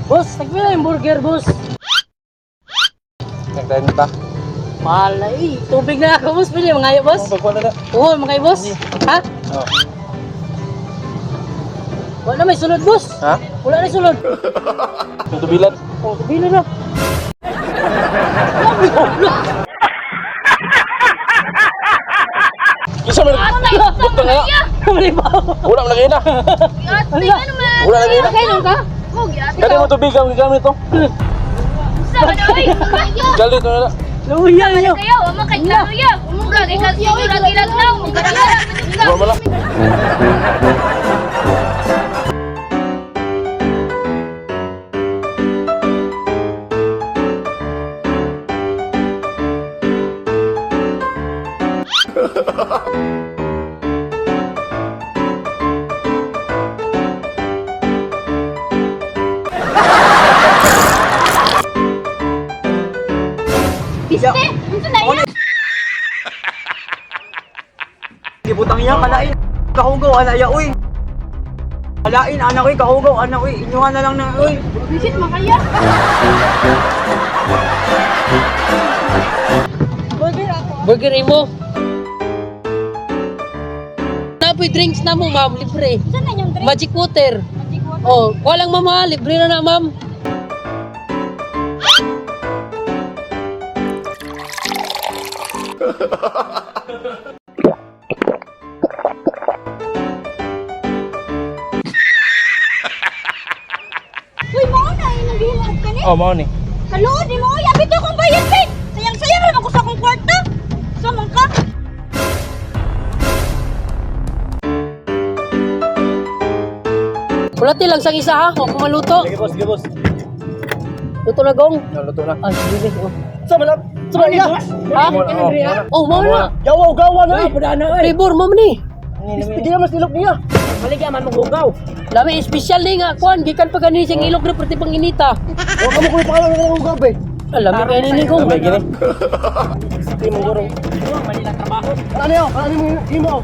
Boss, tagpila yung burger, boss. Nagdahin ba? Mahal na eh. Tubig na ako, boss. Pwede mga boss? Pagkuhan na na. Oo, mga boss. Ha? Oo. Wala na may sulod, boss. Ha? Wala na sulod. Yung tubilan. Oh, tubilo na. Isa mo butang nga. Mali ba? Wala mo lagay na. Ate, ano man? Wala lagay na. Kailan ka? Oh, ate. Kali mo tubig ang gamit to. Sama na, oy. Kayo. Gali to na. Luya na yun. Kayo, amo kay Kaluya. Umura kay Kaluya, ilag-ilag na. Umura. Wala mala. Piste, unsa na yan? Gibutang iya kalain kahugaw ana ya uy. Kalain ana uy kahugaw ana uy. Inyuhan na lang na uy. Visit mo kaya. Burger mo. Tapoy drinks na mo, ma'am. Libre. Unsa na yung drink? Magic water. Magic water. Oh, walang mama. Libre na na, ma'am. Uy, mo na yung naghihilad ka ni. Oh, mau ni. Kaluod ni mo, uy. Abit akong bayad, Pin. Sayang-sayang rin ako sa akong kwarta. Samang ka. Kulati lang sang isa ha. Huwag mo maluto. Sige boss, sige boss. Luto na gong. Luto na. Ah, sige. Oh. Sa malap. Sa malap. Ha? Oh, mau na. Yawaw gawan uy. Flavor, ma'am ni. Hindi na mas ilok niya. Maligya man maghugaw. Lami, special ni nga. Kuan, gikan pa ganun siyang ilog na pati panginita. Wa ka mo kuno pa ng hugaw be. Alam mo kayo ni gong. May gini. Hindi mo guro. Ano yo? Ano mo imo?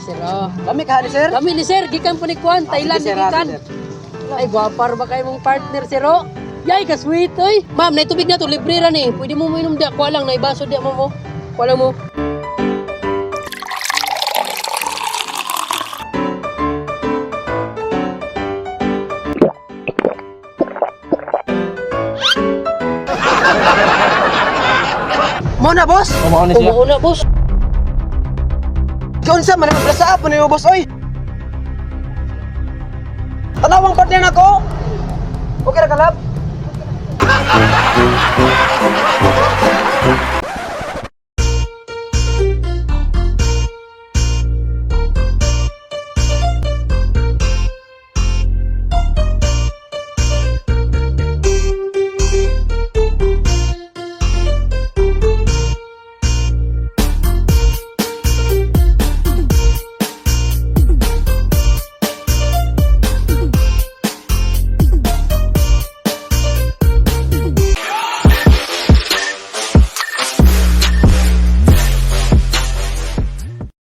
Sir, oh. Kami ka sir. Kami ni sir, gikan po ni Kuan, Thailand ni gikan. Ay, gwapar ba kayo mong partner, sir, oh? Yay, ka-sweet, oy. Ma'am, na tubig na to, libre ra ni. Pwede mo mainom diya, kuha lang, naibaso diya mo mo. Kuha lang mo. Mo na boss. Oh, mau ni siya. Umuuna, boss. Unsa man ang blasa up ni boss oy. Tanawang partner nako. Okay ra kalab.